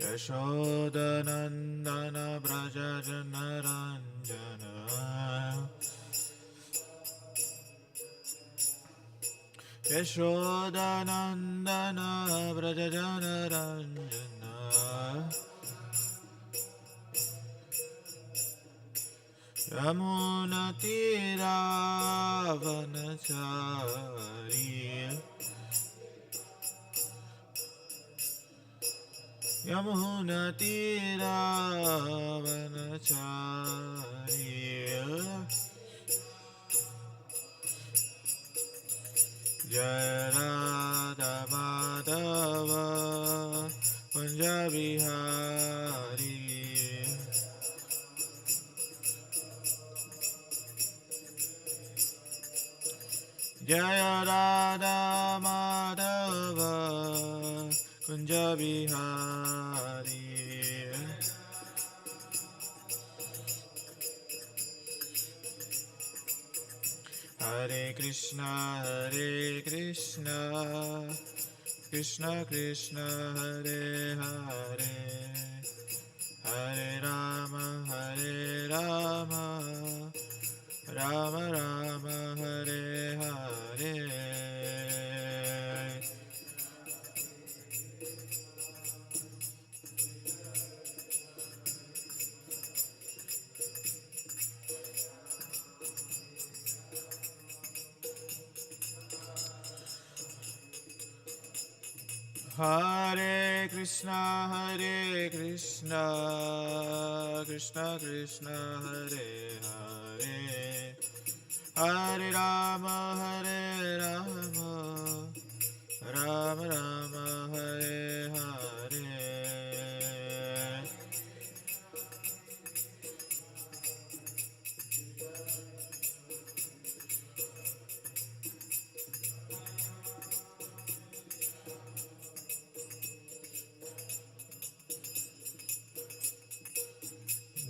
Yashodanandana Brajajanaranjana Yashodanandana Brajajanaranjana Yamunatiravanachari Yamunatiravanachari Jaya Radha Madhava Kunja Vihari Jaya Radha Madhava Kunja Vihari Hare Krishna Krishna Krishna Hare Hare Hare Rama Rama Rama Hare Hare Hare Krishna Krishna Krishna Hare Hare Hare Rama Rama Rama Hare Hare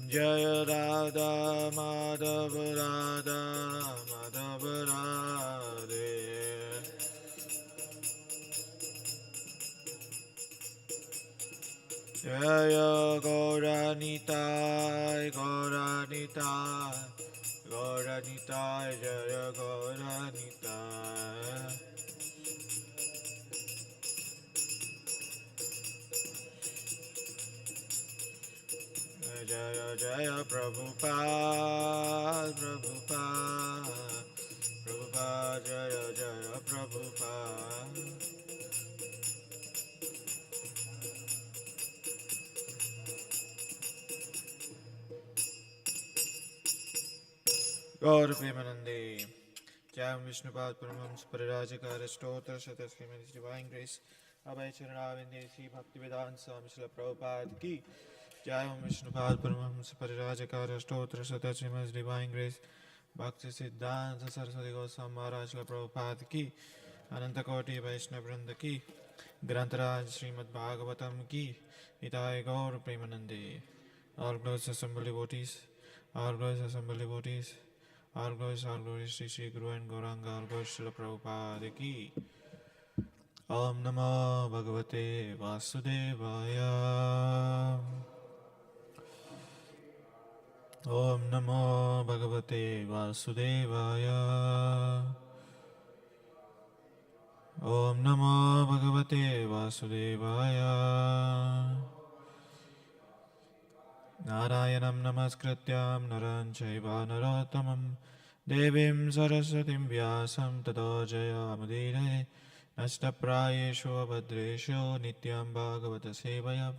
Jaya Radha Madhava Radha Madhava Radhe Jaya Gauranitai Jaya Gauranitai Jaya Jaya Prabhupada Jaya Jaya Prabhupada Gaur Premanande Jai Vishnupad Paramahams Parirajakara Stotra Shataskrimi His Divine Grace Abhay Charanavinde Sri Bhaktivedanta Swami Srila Prabhupada Ki Jai Om Vishnupad Paramahams Parirajakara Stotra Shataskrimi His Divine Grace Bhakti Siddhanta Saraswati Goswami Maharaj Srila Prabhupada Ki Ananta Koti Vaishnava Vrinda Ki Grantaraj Srimad Bhagavatam Ki Nitai Gaur Premanande All glories assembled devotees All glories assembled devotees All glories Sri Sri Guru and Gauranga, all glories Srila Prabhupada ki. Om Namo Bhagavate Vasudevaya. Om Namo Bhagavate Vasudevaya. Om Namo Bhagavate Vasudevaya. Narayanam Namaskrityam Naran Chaiva Narottamam Devim Saraswatim Vyasam Tato Jayamudire Nashtaprayeshu Abhadreshu Nityam Bhagavata Sevaya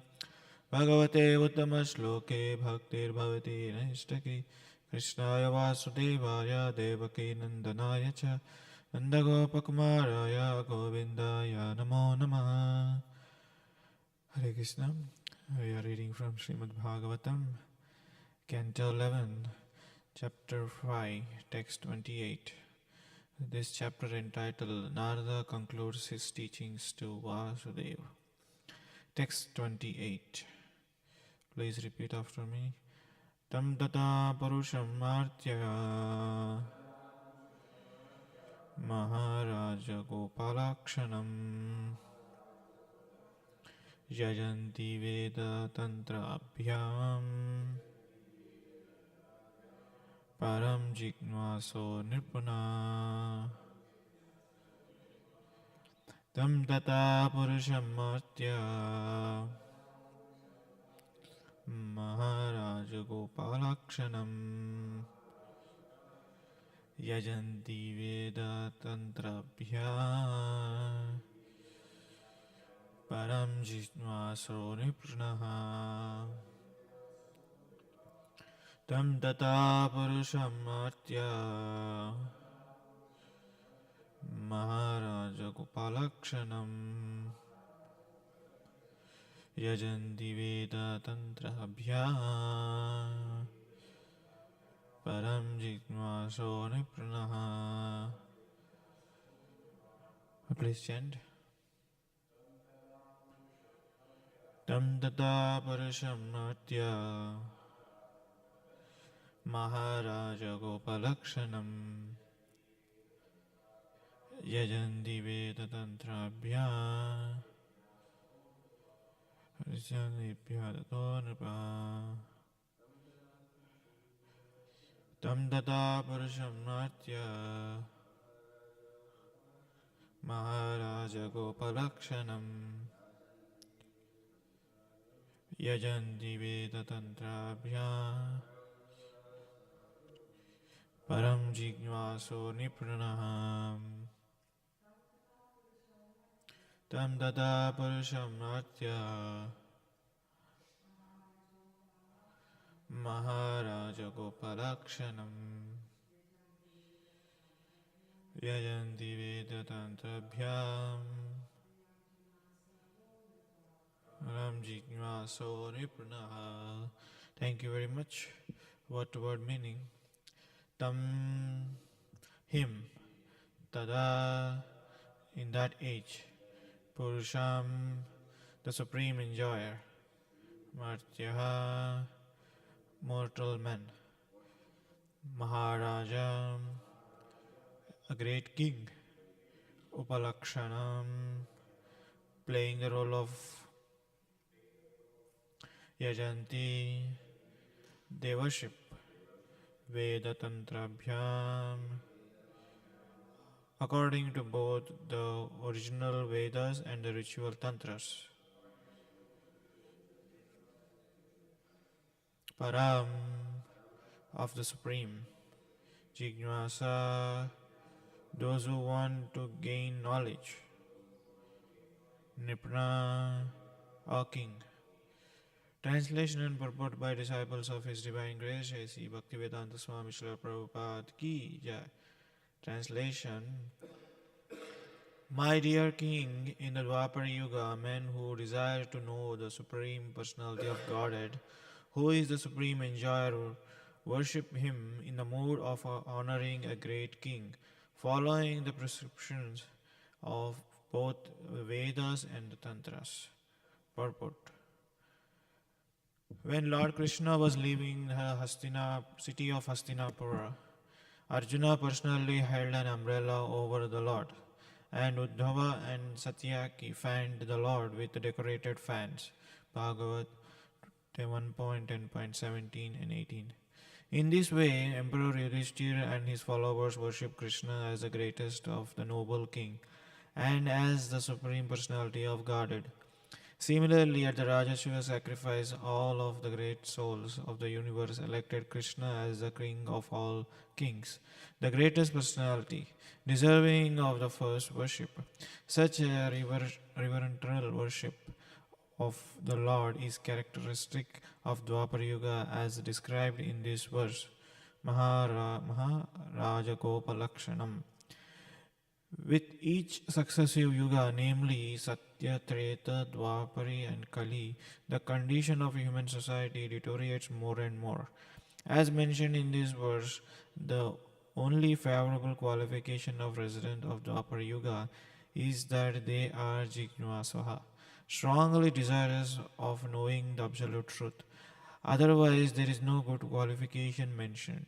Bhagavate Uttamaśloke Bhaktir Bhavati Naishtaki Krishnaya Vasudevaya Devaki Nandanaya Cha Nandagopakumaraya Govindaya Namo Namah. Hare Krishna. We are reading from Srimad Bhagavatam, Canto 11, Chapter 5, Text 28. This chapter entitled Narada concludes his teachings to Vasudeva. Text 28. Please repeat after me. Tam tata parusham martya Maharaja Gopalakshanam yajanti veda tantra abhyam param jignaso nirpuna tam tata purusham martya Maharaja Gopalakshanam Yajanti Veda Tantrabhya Param Jitnvaso Nipranaha Tam Tata Purusham Artya Maharaja Gopalakshanam Yajanti Veda Tantrabhya Param Jignaso Nipranaha. Please chant. Tam Tata Purusham Natya Maharaja Gopalakshanam Yajanti Veda Tantrabhya Risyanibhya Tato Nripa Tam Tata Purusham Natya Maharaja Gopalakshanam Yajanti Veda Tantrabhya Param Jignaso Nipranaham Tam Tata Purusham Natya Maharaja Gopalakshanam Yajanti Veda Tantrabhyam Ram Jignaso Nipanaha. Thank you very much. What word meaning? Tam, him, tada, in that age, Purusham, the supreme enjoyer, Martyaha, mortal man, Maharaja, a great king, Upalakshanam, playing the role of Yajanti, they worship Veda Tantrabhyam according to both the original Vedas and the ritual Tantras. Param, of the Supreme. Jignasa, those who want to gain knowledge. Nipna, a king. Translation and purport by disciples of His Divine Grace, Sri Bhaktivedanta Swami Srila Prabhupada Ki Jai. Translation. My dear King, in the Dwapara Yuga, men who desire to know the Supreme Personality of Godhead, who is the Supreme Enjoyer, worship Him in the mood of honoring a great King, following the prescriptions of both the Vedas and the Tantras. Purport. When Lord Krishna was leaving the city of Hastinapura, Arjuna personally held an umbrella over the Lord, and Uddhava and Satyaki fanned the Lord with decorated fans. Bhagavatam 1.10.17 and 18. In this way, Emperor Yudhishthira and his followers worship Krishna as the greatest of the noble king and as the supreme personality of Godhead. Similarly, at the Rajasuya sacrifice, all of the great souls of the universe elected Krishna as the king of all kings, the greatest personality, deserving of the first worship. Such a reverential worship of the Lord is characteristic of Dwapara Yuga as described in this verse, Maharaja Gopalakshanam. With each successive yuga, namely Satya, Treta, Dwapari and Kali, the condition of human society deteriorates more and more. As mentioned in this verse, the only favorable qualification of resident of Dwapara Yuga is that they are Jignvasaha, strongly desirous of knowing the absolute truth. Otherwise, there is no good qualification mentioned.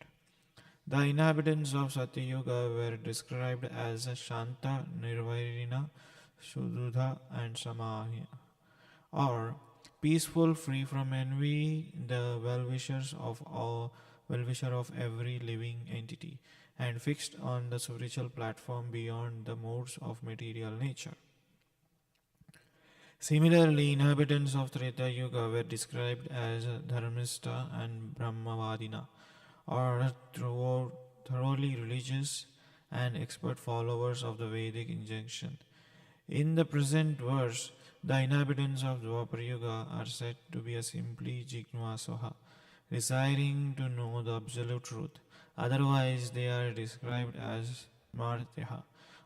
The inhabitants of Satya Yuga were described as Shanta, Nirvairina, Sududha and Samahya. or peaceful, free from envy, the well-wisher of every living entity, and fixed on the spiritual platform beyond the modes of material nature. Similarly, inhabitants of Treta Yuga were described as Dharmista and Brahmavadina, or thoroughly religious and expert followers of the Vedic injunction. In the present verse, the inhabitants of Dwapara Yuga are said to be a simply Jignvasoha, desiring to know the absolute truth. Otherwise, they are described as Martyaha,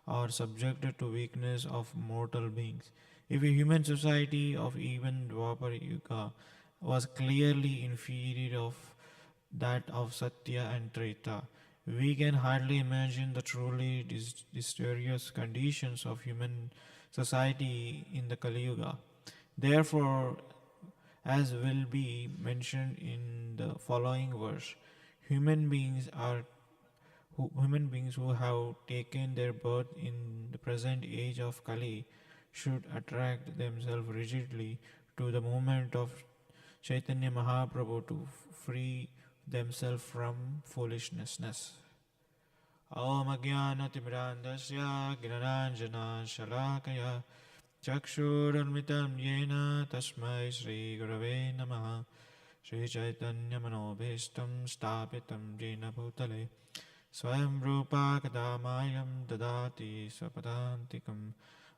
or subjected to weakness of mortal beings. If a human society of even Dwapara Yuga was clearly inferior of that of Satya and Treta, we can hardly imagine the truly disastrous conditions of human society in the Kali Yuga. Therefore, as will be mentioned in the following verse, human beings who have taken their birth in the present age of Kali should attract themselves rigidly to the movement of Chaitanya Mahaprabhu to free themselves from foolishness. Om Ajnanatimirandasya Gnananjana Shalakaya Chakshurunmitam Yena Tasmai Shri Gurave Namaha Shri Chaitanya Manobhishtam Stapitam Jena Bhutale Swayam Rupa Kadamayam Dadati Swapadantikam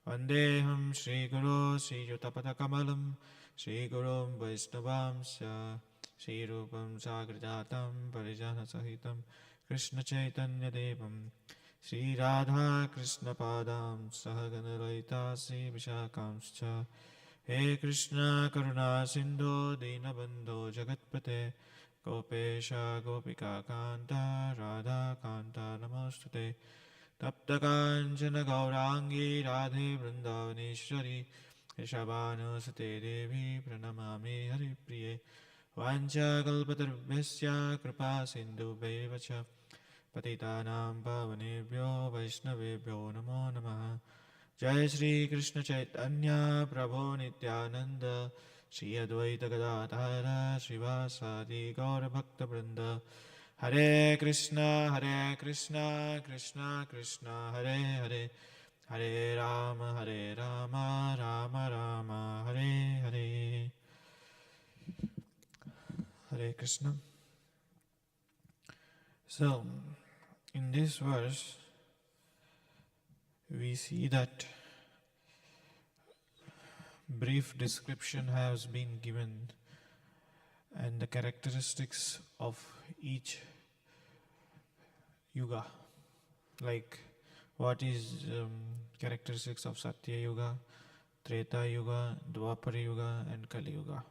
Vandeham Shri Guru Shri Yutapadakamalam Shri Gurum Vaishnavamsya Shri Rupam Sagrajatam Parijana Sahitam Krishna Chaitanya Devam Shri Radha Krishna Padam Sahagana Laita Sri Vishakamscha He Krishna Karuna Sindhu Dinabandho Jagatpate Gopesha Gopika Kanta Radha Kanta Namostute Tapta Kanchana Gaurangi Radhe Vrindavaneshwari Rishabhanu Sate Devi Pranamami Hari Priye Vancha Kalpatarubhyasya Kripa Sindhu Bevacha Patitanam Pavanebhyo Vaishnavebhyo Namo Namaha Jai Shri Krishna Chaitanya Prabhu Nityananda Shri Advaita Gadadhara Srivasadi Gaura Bhakta Vrinda Hare Krishna Krishna Krishna Hare Hare Hare Rama Rama Rama Hare Hare Hare Krishna. So, in this verse, we see that brief description has been given and the characteristics of each yuga, like what is characteristics of Satya Yuga, Treta Yuga, Dwapara Yuga and Kali Yuga.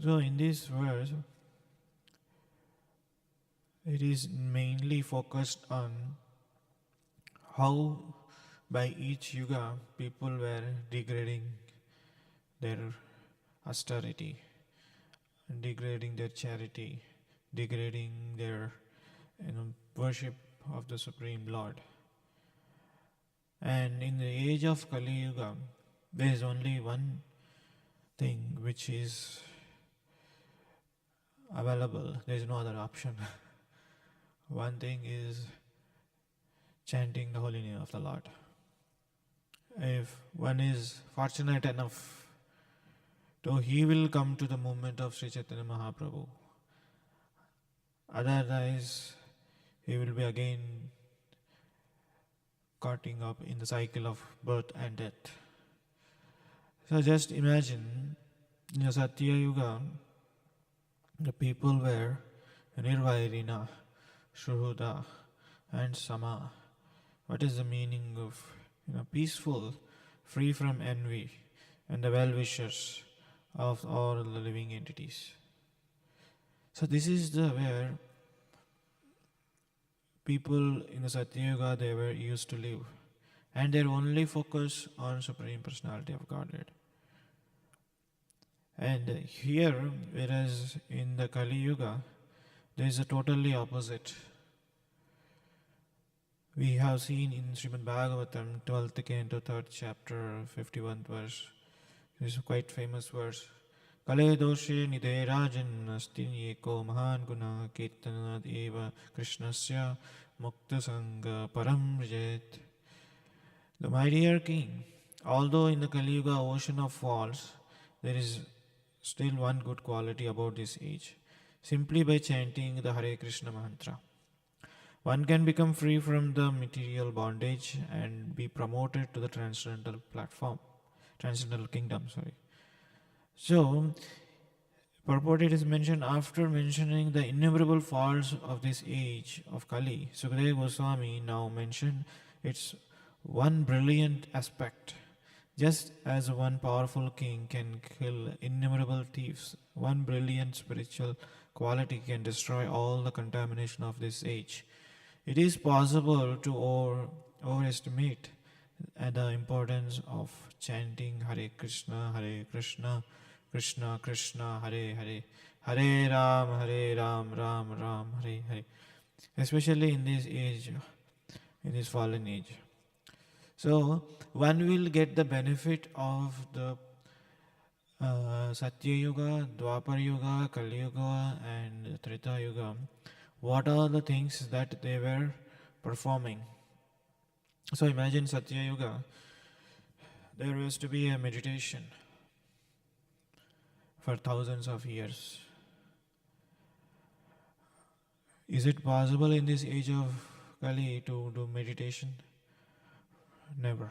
So in this verse, it is mainly focused on how by each yuga people were degrading their austerity, degrading their charity, degrading their worship of the Supreme Lord. And in the age of Kali Yuga, there is only one thing which is available. There is no other option. One thing is chanting the holy name of the Lord. If one is fortunate enough, so he will come to the movement of Sri Chaitanya Mahaprabhu. Otherwise, he will be again caught up in the cycle of birth and death. So just imagine, in the Satya Yuga, the people were Nirvairina, Shuhuda and Sama. What is the meaning of peaceful, free from envy, and the well-wishers of all the living entities? So this is where people in the Satya Yuga they were used to live, and their only focus on Supreme Personality of Godhead. And here, whereas in the Kali Yuga, there is a totally opposite. We have seen in Srimad Bhagavatam, 12th canto, 3rd chapter, 51th verse. This is a quite famous verse. Kale doshe nide rajan asti eko mahan guna kirtanad eva krishnasya mukta sangha param rjet. The my dear king, although in the Kali Yuga ocean of faults, there is still one good quality about this age. Simply by chanting the Hare Krishna mantra, one can become free from the material bondage and be promoted to the transcendental platform, transcendental kingdom. Sorry. So, purported is mentioned after mentioning the innumerable faults of this age of Kali. Sukadeva Goswami now mentioned its one brilliant aspect. Just as one powerful king can kill innumerable thieves, one brilliant spiritual quality can destroy all the contamination of this age. It is possible to overestimate the importance of chanting Hare Krishna, Krishna Krishna, Hare Hare, Hare Ram, Ram Ram, Hare Hare, especially in this age, in this fallen age. So, one will get the benefit of the Satya Yuga, Dwapar Yuga, Kali Yuga, and Treta Yuga. What are the things that they were performing? So imagine Satya Yuga. There used to be a meditation for thousands of years. Is it possible in this age of Kali to do meditation? Never.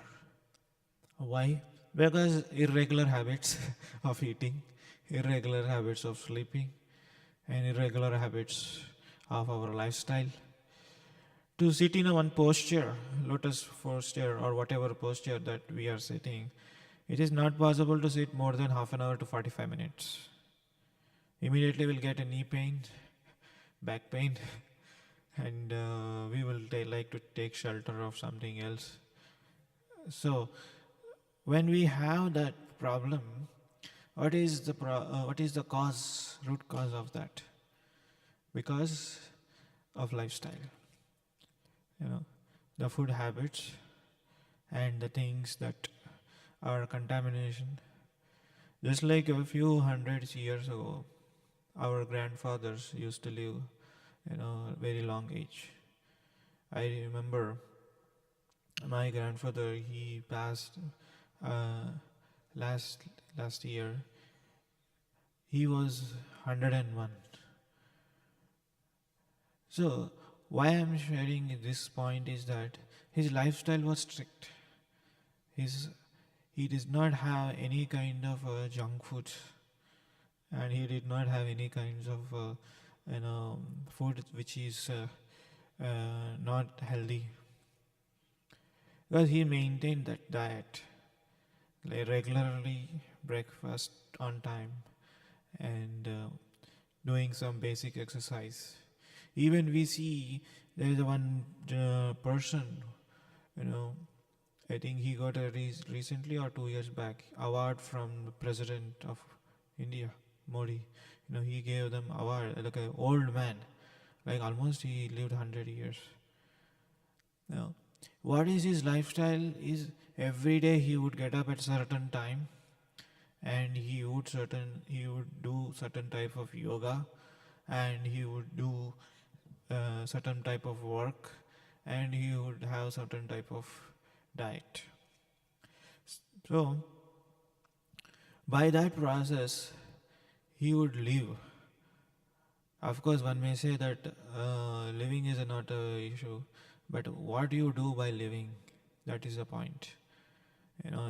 Why? Because irregular habits of eating, irregular habits of sleeping, and irregular habits of our lifestyle. To sit in a one posture, lotus posture or whatever posture that we are sitting, it is not possible to sit more than half an hour to 45 minutes. Immediately we'll get a knee pain, back pain, and we will like to take shelter of something else. So, when we have that problem, what is the cause, root cause of that? Because of lifestyle. The food habits and the things that are contamination. Just like a few hundreds years ago, our grandfathers used to live, very long age. I remember my grandfather, he passed last year. He was 101. So, why I am sharing this point is that his lifestyle was strict. He did not have any kind of junk food, and he did not have any kinds of food which is not healthy. Because he maintained that diet, like regularly breakfast on time, and doing some basic exercise. Even we see there is one person, I think he got a recently or 2 years back award from the President of India, Modi. He gave them award, like an old man, like almost he lived 100 years. What is his lifestyle is every day he would get up at certain time, and he would do certain type of yoga, and he would do certain type of work, and he would have certain type of diet. So, by that process, he would live. Of course, one may say that living is not an issue, but what you do by living, that is the point.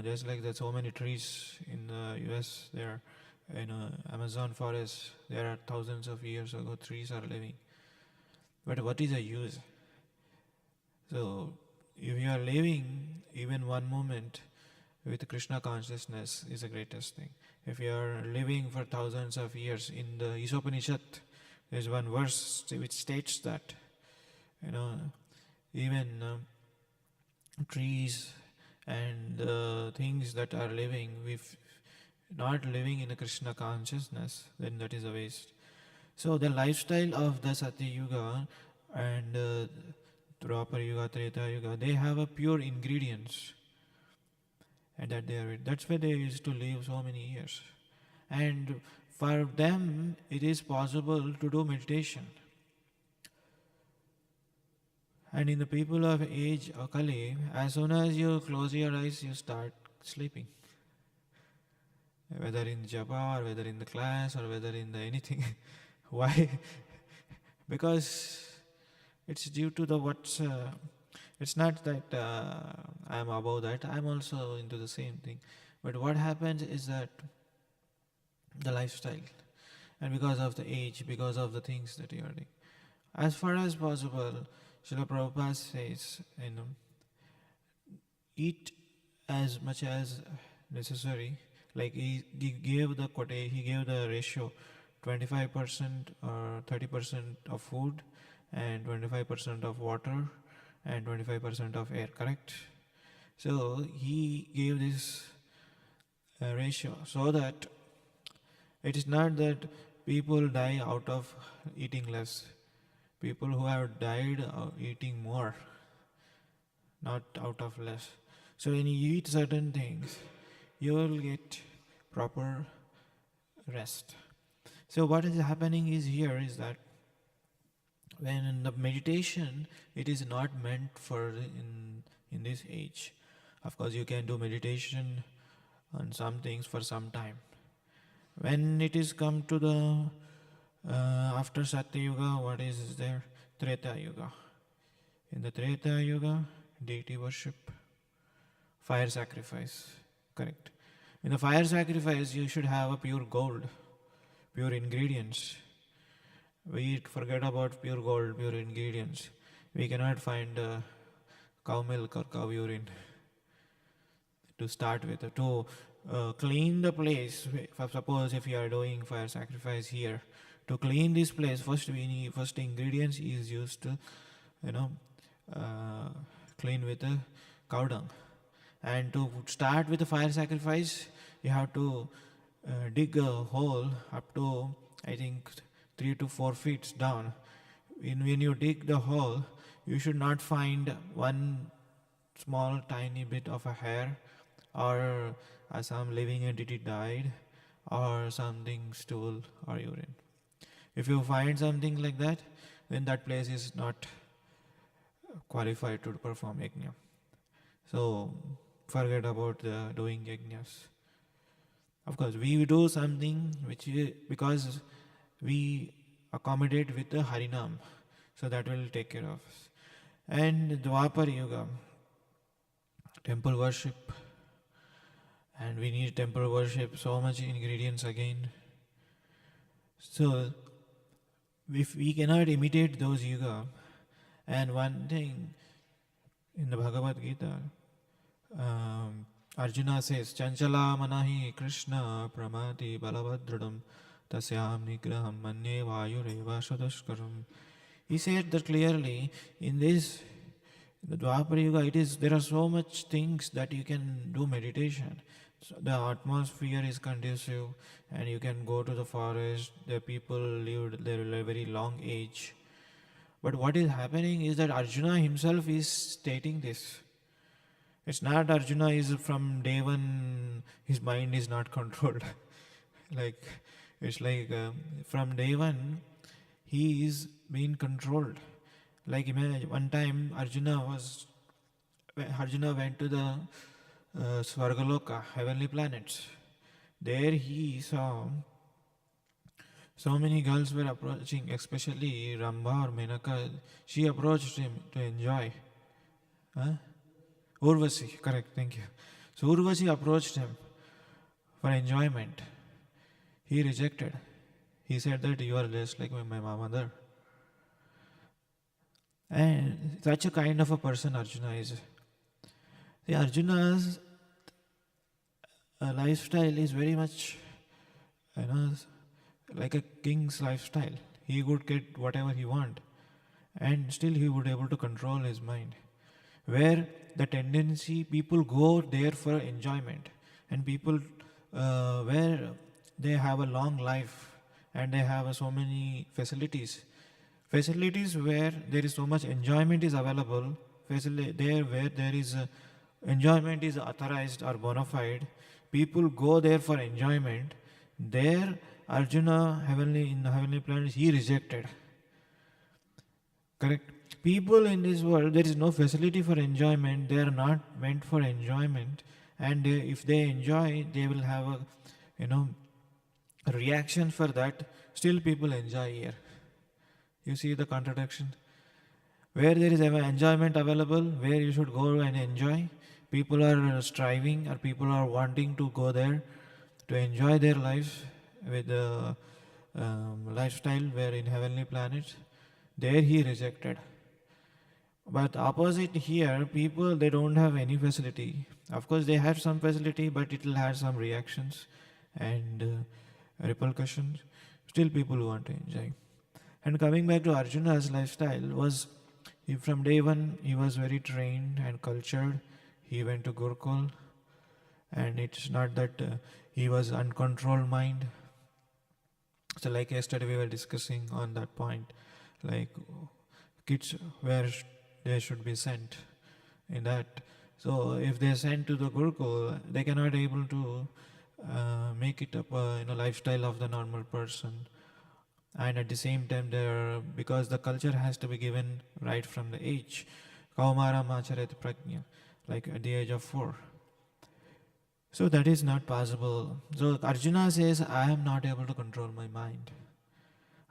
Just like there's so many trees in the US, there, Amazon forest, there are thousands of years ago, trees are living. But what is the use? So, if you are living even one moment with Krishna consciousness is the greatest thing. If you are living for thousands of years, in the Isopanishad, there is one verse which states that, even trees and things that are living, if not living in a Krishna consciousness, then that is a waste. So the lifestyle of the Satya Yuga and Dwapara Yuga, Treta Yuga, they have a pure ingredients, and that they are. That's why they used to live so many years. And for them, it is possible to do meditation. And in the people of age of Kali, as soon as you close your eyes, you start sleeping. Whether in japa or whether in the class or whether in the anything. Why? Because it's due to the what's. It's not that I'm above that. I'm also into the same thing. But what happens is that the lifestyle, and because of the age, because of the things that you are doing, as far as possible, Srila Prabhupada says, eat as much as necessary. Like he gave the he gave the ratio, 25% or 30% of food, and 25% of water, and 25% of air. Correct? So he gave this ratio so that it is not that people die out of eating less. People who have died are eating more, not out of less. So when you eat certain things, you will get proper rest. So what is happening is here is that when in the meditation, it is not meant for in this age. Of course, you can do meditation on some things for some time. When it is come to the after Satya Yuga, what is there? Treta Yuga. In the Treta Yuga, deity worship, fire sacrifice. Correct. In the fire sacrifice, you should have a pure gold, pure ingredients. We forget about pure gold, pure ingredients. We cannot find cow milk or cow urine to start with. To clean the place, suppose if you are doing fire sacrifice here, to clean this place, first ingredients is used to, clean with the cow dung. And to start with the fire sacrifice, you have to dig a hole up to, I think, 3 to 4 feet down. When you dig the hole, you should not find one small tiny bit of a hair, or some living entity died, or something stool or urine. If you find something like that, then that place is not qualified to perform yajna. So forget about doing yajnas. Of course, we do something because we accommodate with the Harinam, so that will take care of us. And Dwapar Yuga, temple worship, and we need temple worship, so much ingredients again. So if we cannot imitate those yuga, and one thing in the Bhagavad Gita, Arjuna says, Chanchala manahi Krishna pramati balavadradam tasyam nigraham manye vayureva sadaskaram. He said that clearly in this, the Dwapara Yuga, there are so much things that you can do meditation. So the atmosphere is conducive, and you can go to the forest. The people lived their very long age. But what is happening is that Arjuna himself is stating this. It's not Arjuna is from day one, his mind is not controlled. From day one, he is being controlled. Like imagine one time Arjuna went to the Svargaloka, heavenly planets. There he saw so many girls were approaching, especially Rambha or Menaka. She approached him to enjoy. Urvasi, correct, thank you. So Urvasi approached him for enjoyment. He rejected. He said that you are just like my mother. And such a kind of a person Arjuna is. The Arjuna's lifestyle is very much, like a king's lifestyle. He would get whatever he want, and still he would able to control his mind. Where the tendency, people go there for enjoyment, and people where they have a long life and they have so many facilities Facilities where there is so much enjoyment is available, there where there is enjoyment is authorized or bona fide, people go there for enjoyment. There, Arjuna, in the heavenly planets, he rejected. Correct? People in this world, there is no facility for enjoyment. They are not meant for enjoyment, and if they enjoy, they will have a reaction for that. Still, people enjoy here. You see the contradiction. Where there is enjoyment available, where you should go and enjoy, people are striving or people are wanting to go there to enjoy their life with the lifestyle where in heavenly planets. There he rejected. But opposite here, people, they don't have any facility. Of course, they have some facility, but it will have some reactions and repercussions. Still, people want to enjoy. And coming back to Arjuna's lifestyle was, from day one, he was very trained and cultured. He went to Gurukul, and it's not that he was uncontrolled mind. So like yesterday we were discussing on that point, like kids where they should be sent in that. So if they are sent to the Gurukul, they cannot able to make it up in a lifestyle of the normal person. And at the same time, because the culture has to be given right from the age, Kaumara Macharet Prajna, like at the age of 4. So that is not possible. So Arjuna says, I am not able to control my mind.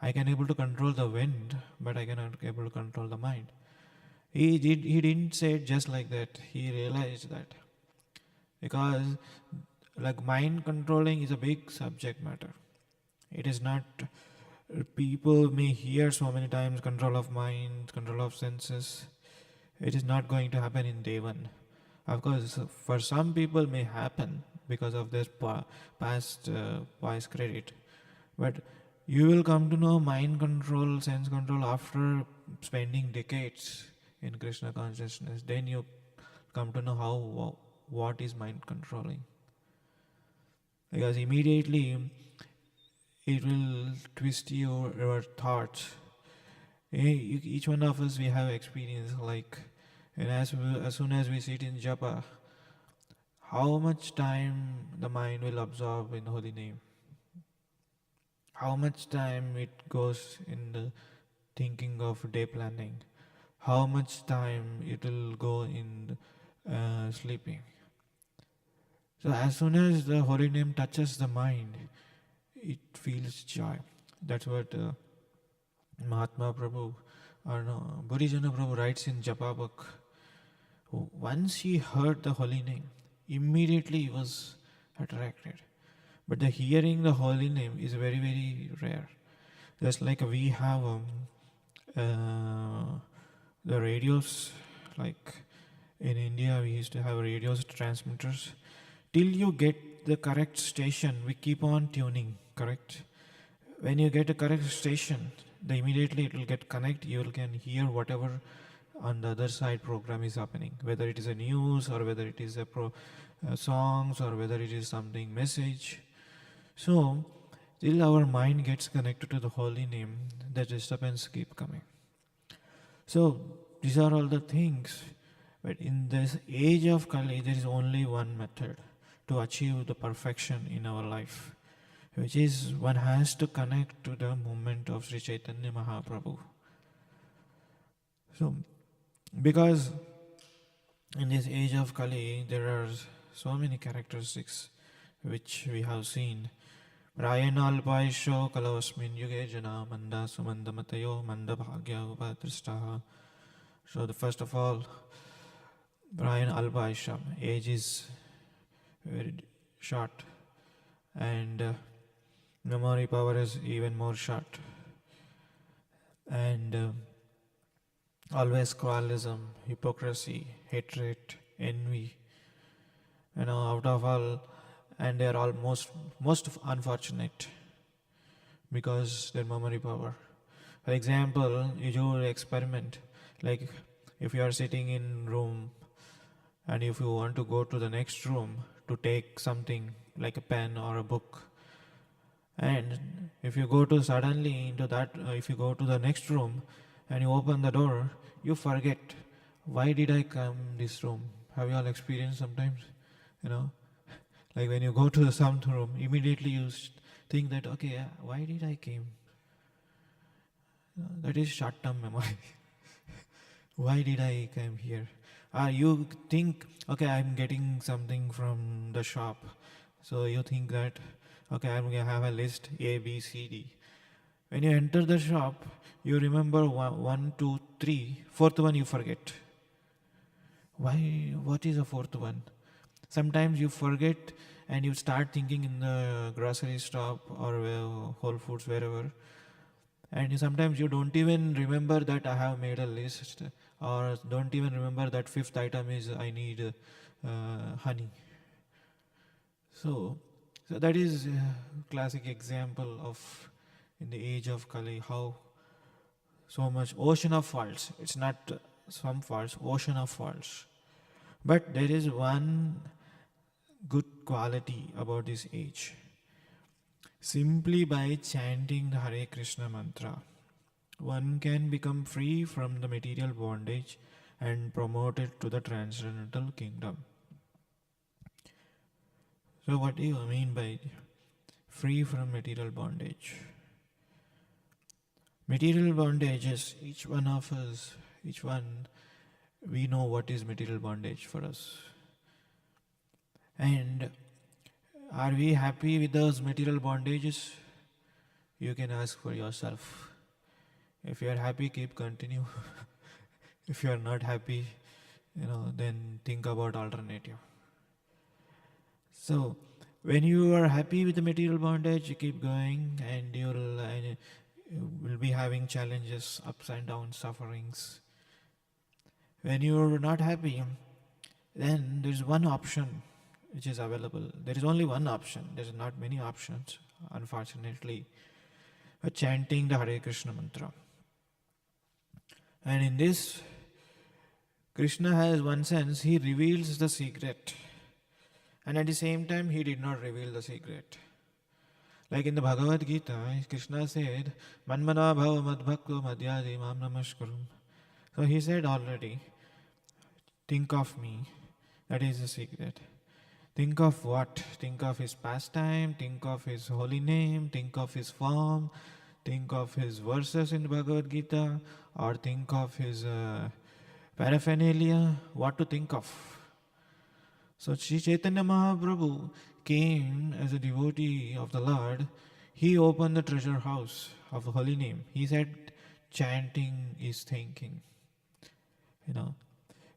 I can able to control the wind, but I cannot able to control the mind. He didn't say it just like that. He realized that. Because like mind controlling is a big subject matter. It is not, people may hear so many times control of mind, control of senses. It is not going to happen in day one. Of course, for some people may happen because of their past wise credit. But you will come to know mind control, sense control after spending decades in Krishna consciousness. Then you come to know what is mind controlling. Because immediately it will twist your thoughts. Each one of us, we have experience like, and as soon as we sit in japa, how much time the mind will absorb in holy name? How much time it goes in the thinking of day planning? How much time it will go in sleeping? So as soon as the holy name touches the mind, it feels joy. That's what Mahatma Prabhu or Buddhijana Prabhu writes in Japa book. Once he heard the holy name, immediately he was attracted. But the hearing the holy name is very, very rare. Just like we have the radios, like in India we used to have radios transmitters. Till you get the correct station, we keep on tuning, correct? When you get a correct station, immediately it will get connect, you can hear whatever on the other side program is happening, whether it is a news or whether it is a songs or whether it is something message. So, till our mind gets connected to the holy name, the disturbance keep coming. So, these are all the things. But in this age of Kali, there is only one method to achieve the perfection in our life, which is one has to connect to the movement of Sri Chaitanya Mahaprabhu. So, because in this age of Kali, there are so many characteristics which we have seen. Rayana alpaisho kalavasmin yuge jana manda sumanda matayo manda bhagya upatristaha. So the first of all, Rayana alpaisha, age is very short, and memory power is even more short, and always quarrelism, hypocrisy, hatred, envy, out of all, and they are all most unfortunate because their memory power. For example, you do an experiment, like if you are sitting in room and if you want to go to the next room to take something like a pen or a book, And if you go to suddenly into that, if you go to the next room and you open the door, you forget, why did I come this room? Have you all experienced sometimes? You know, like when you go to some room, immediately you think that, okay, why did I came? That is short-term memory. Why did I come here? You think, okay, I'm getting something from the shop. So you think that, okay, I'm going to have a list A, B, C, D. When you enter the shop, you remember one, two, three. Fourth one you forget. Why? What is the fourth one? Sometimes you forget and you start thinking in the grocery shop or Whole Foods, wherever. And sometimes you don't even remember that I have made a list, or don't even remember that fifth item is I need honey. So that is a classic example of, in the age of Kali, how so much ocean of faults. It's not some faults, ocean of faults. But there is one good quality about this age. Simply by chanting the Hare Krishna mantra, one can become free from the material bondage and promoted to the transcendental kingdom. So what do you mean by free from material bondage? Material bondage is each one of us, we know what is material bondage for us. And are we happy with those material bondages? You can ask for yourself. If you are happy, keep continue. If you are not happy, then think about alternative. So, when you are happy with the material bondage, you keep going, and you will be having challenges, ups and downs, sufferings. When you are not happy, then there is one option which is available. There is only one option. There are not many options, unfortunately. But chanting the Hare Krishna mantra. And in this, Krishna has one sense, he reveals the secret. And at the same time, he did not reveal the secret. Like in the Bhagavad Gita, Krishna said, Manmana bhava madbhakto madhyadi mam namaskaram. So he said already, think of me. That is the secret. Think of what? Think of his pastime, think of his holy name, think of his form, think of his verses in the Bhagavad Gita, or think of his paraphernalia. What to think of? So Sri Chaitanya Mahaprabhu came as a devotee of the Lord. He opened the treasure house of the holy name. He said, chanting is thinking.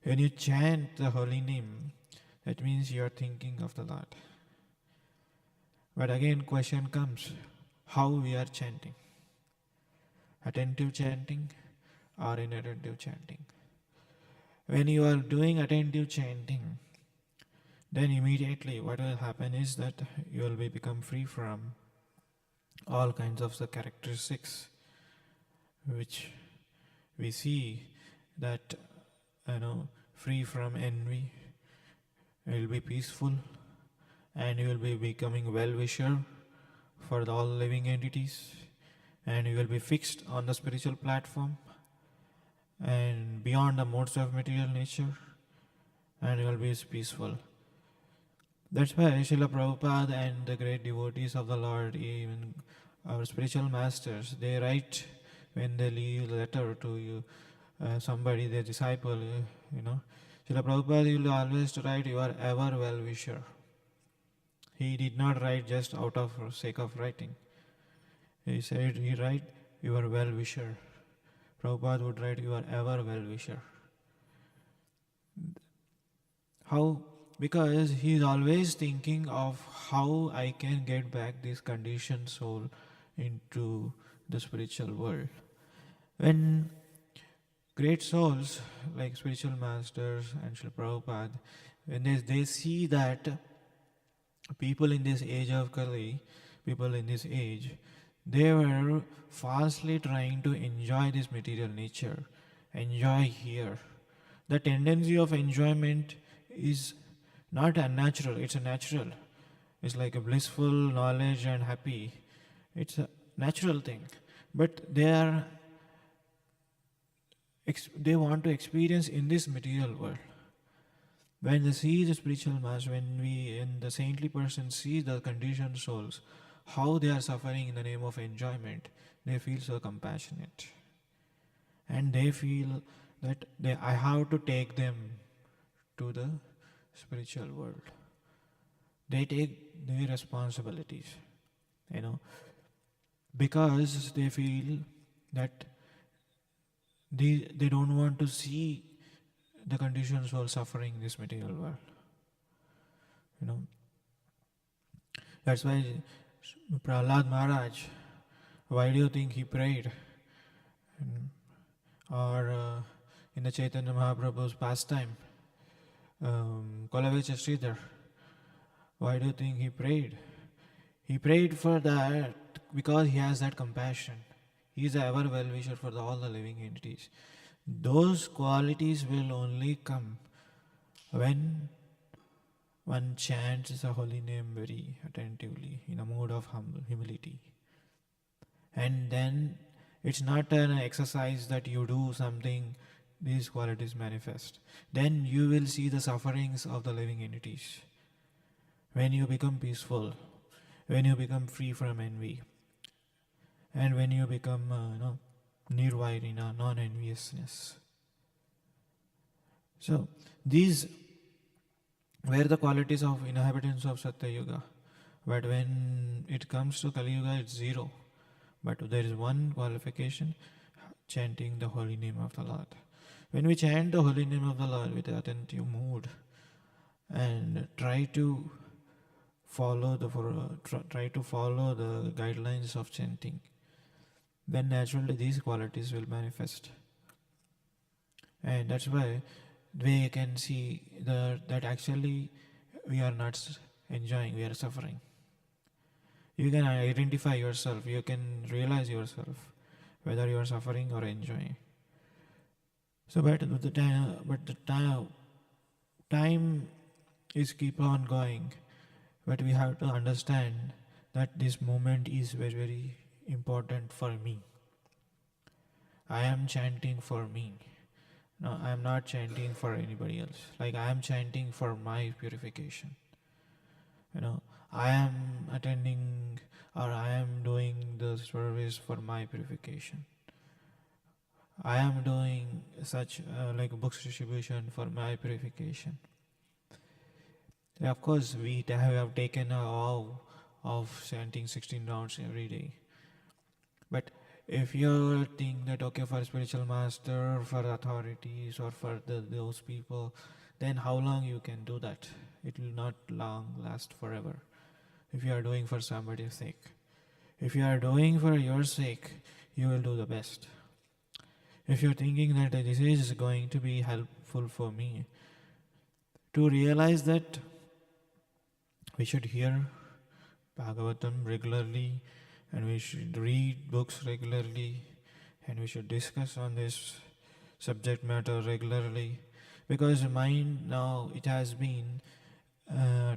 When you chant the holy name, that means you are thinking of the Lord. But again, question comes, how we are chanting? Attentive chanting or inattentive chanting? When you are doing attentive chanting, then immediately what will happen is that you will become free from all kinds of the characteristics which we see that, free from envy. You will be peaceful, and you will be becoming well-wisher for all living entities, and you will be fixed on the spiritual platform and beyond the modes of material nature, and you will be peaceful. That's why Srila Prabhupada and the great devotees of the Lord, even our spiritual masters, they write when they leave a letter to you, somebody, their disciple, Srila Prabhupada will always write, you are ever well-wisher. He did not write just out of sake of writing. He write, you are well-wisher. Prabhupada would write, you are ever well-wisher. How? Because he is always thinking of how I can get back this conditioned soul into the spiritual world. When great souls like spiritual masters and Srila Prabhupada, when they see that people in this age of Kali, people in this age, they were fastly trying to enjoy this material nature, enjoy here. The tendency of enjoyment is not unnatural, it's a natural. It's like a blissful knowledge and happy. It's a natural thing. But they want to experience in this material world. When they see the spiritual mass, when the saintly person sees the conditioned souls, how they are suffering in the name of enjoyment, they feel so compassionate. And they feel that I have to take them to the spiritual world. They take their responsibilities, because they feel that they don't want to see the conditioned soul suffering in this material world. That's why Prahlad Maharaj, why do you think he prayed? Or in the Chaitanya Mahaprabhu's pastime, Kolavecha Sridhar, why do you think he prayed? He prayed for that because he has that compassion. He is the ever well-wisher for all the living entities. Those qualities will only come when one chants the holy name very attentively, in a mood of humility. And then it's not an exercise that you do something, these qualities manifest. Then you will see the sufferings of the living entities. When you become peaceful, when you become free from envy, and when you become nirvairina, non-enviousness. So these were the qualities of inhabitants of Satya Yuga. But when it comes to Kali Yuga, it's zero. But there is one qualification: chanting the holy name of the Lord. When we chant the holy name of the Lord with attentive mood and try to follow the guidelines of chanting, then naturally these qualities will manifest. And that's why we can see that actually we are not enjoying, we are suffering. You can identify yourself, you can realize yourself whether you are suffering or enjoying. So but the time is keep on going, but we have to understand that this moment is very, very important for me. I am chanting for me. No, I am not chanting for anybody else. Like I am chanting for my purification. I am attending or I am doing the service for my purification. I am doing such like books distribution for my purification. Of course, we have taken a vow of chanting 16 rounds every day. But if you think that, okay, for spiritual master, for authorities, or for those people, then how long you can do that? It will not last forever. If you are doing for somebody's sake. If you are doing for your sake, you will do the best. If you're thinking that this is going to be helpful for me, to realize that we should hear Bhagavatam regularly, and we should read books regularly, and we should discuss on this subject matter regularly, because mind now, it has been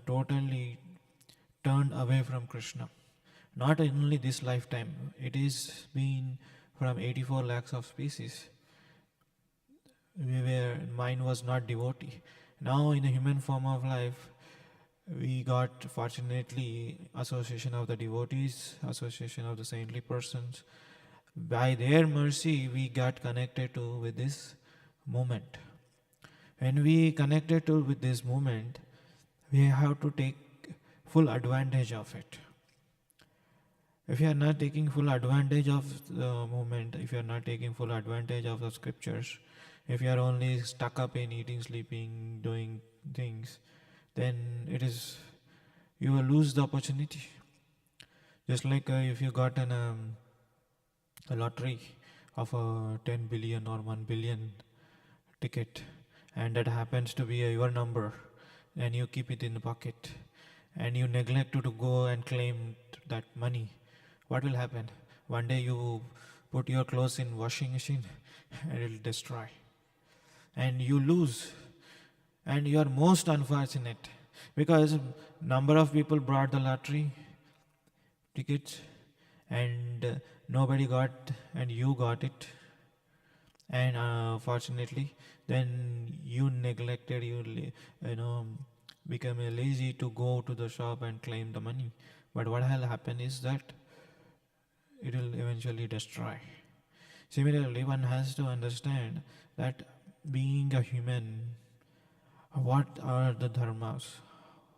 totally turned away from Krishna. Not only this lifetime, it is been from 84 lakhs of species. Mind was not devotee. Now in the human form of life, we got, fortunately, association of the devotees, association of the saintly persons. By their mercy, we got connected with this moment. When we connected with this moment, we have to take full advantage of it. If you are not taking full advantage of the moment, if you are not taking full advantage of the scriptures, if you are only stuck up in eating, sleeping, doing things, then you will lose the opportunity. Just like if you got a lottery of a 10 billion or 1 billion ticket, and that happens to be your number, and you keep it in the pocket, and you neglect to go and claim that money, what will happen? One day you put your clothes in washing machine and it will destroy. And you lose. And you are most unfortunate, because number of people brought the lottery tickets, and nobody got, and you got it, and fortunately then you neglected, become lazy to go to the shop and claim the money. But what will happen is that it will eventually destroy. Similarly, one has to understand that being a human, what are the dharmas?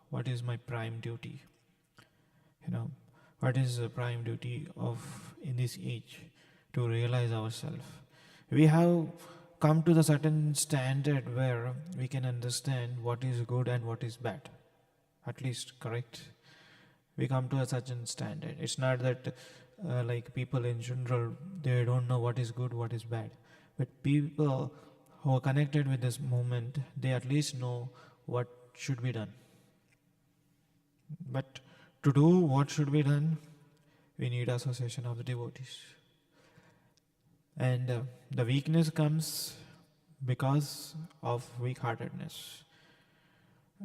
What is my prime duty? You know, what is the prime duty of in this age? To realize ourselves. We have come to the certain standard where we can understand what is good and what is bad. At least, correct? We come to a certain standard. It's not that like people in general, they don't know what is good, what is bad. But people who are connected with this movement, they at least know what should be done. But to do what should be done, we need association of the devotees. And the weakness comes because of weak-heartedness.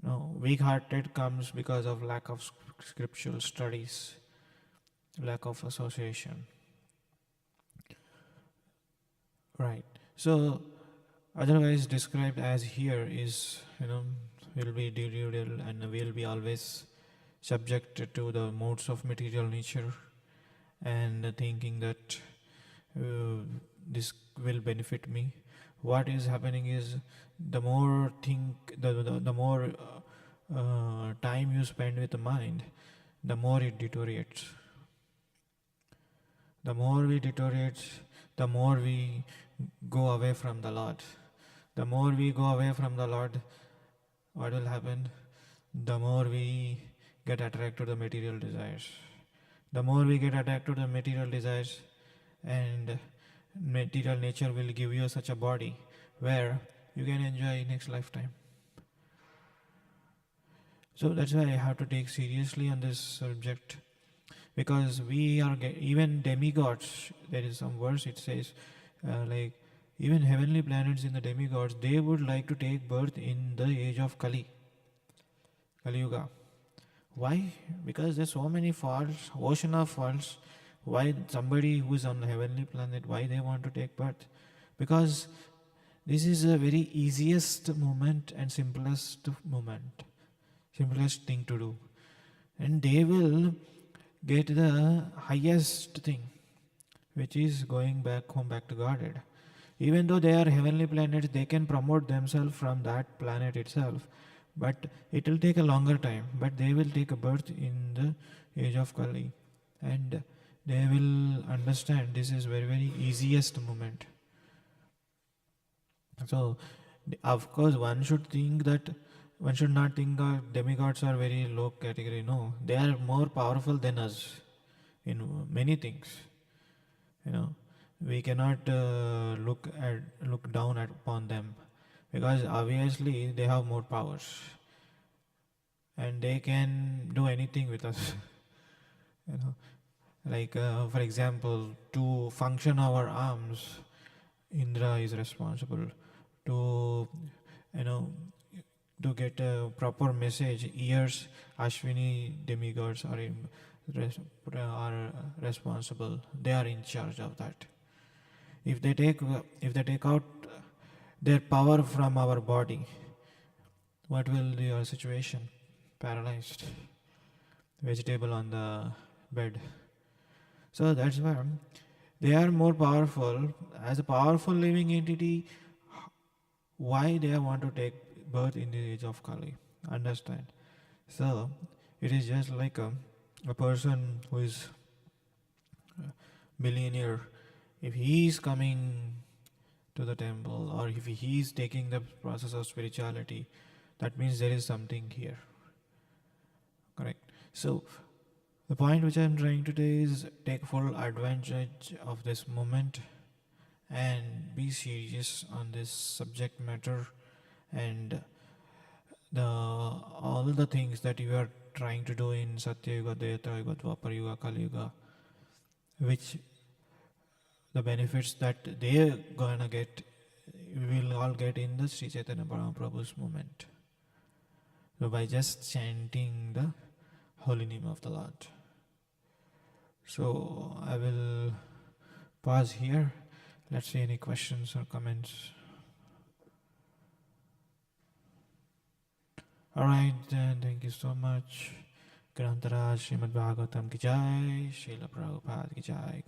Weak-hearted comes because of lack of scriptural studies, lack of association. Right. So, otherwise described as here is, will be deluded and will be always subjected to the modes of material nature and thinking that this will benefit me. What is happening is the more the more time you spend with the mind, the more it deteriorates. The more we deteriorate, the more we go away from the Lord. The more we go away from the Lord, what will happen? The more we get attracted to the material desires. The more we get attracted to the material desires, and material nature will give you such a body where you can enjoy next lifetime. So that's why I have to take seriously on this subject, because we are even demigods. There is some verse it says like even heavenly planets in the demigods, they would like to take birth in the age of Kali Yuga. Why? Because there's so many faults, ocean of faults. Why somebody who is on a heavenly planet, why they want to take birth? Because this is a very easiest moment and simplest thing to do. And they will get the highest thing, which is going back home, back to Godhead. Even though they are heavenly planets, they can promote themselves from that planet itself. But it will take a longer time. But they will take a birth in the age of Kali. And they will understand this is very, very easiest moment. So, of course, one should not think that demigods are very low category. No, they are more powerful than us in many things. We cannot look down upon them, because obviously they have more powers and they can do anything with us. Like for example, to function our arms, Indra is responsible. To to get a proper message, ears, Ashwini demigods are responsible. They are in charge of that. If they take out their power from our body, what will be our situation? Paralyzed, vegetable on the bed. So that's why they are more powerful. As a powerful living entity, why they want to take birth in the age of Kali? Understand? So it is just like a person who is a billionaire. If he is coming to the temple, or if he is taking the process of spirituality, that means there is something here. Correct? So the point which I am trying to do is take full advantage of this moment and be serious on this subject matter, and all the things that you are trying to do in Satya Yuga, Treta Yuga, Dwapar Yuga, Kali Yuga, which the benefits that they are gonna get, we will all get in the Sri Chaitanya Mahaprabhu's movement. So by just chanting the holy name of the Lord. So I will pause here. Let's see any questions or comments. Alright, then thank you so much. Grantara Srimad Bhagavatam ki jai, Srila Prabhupada ki jai.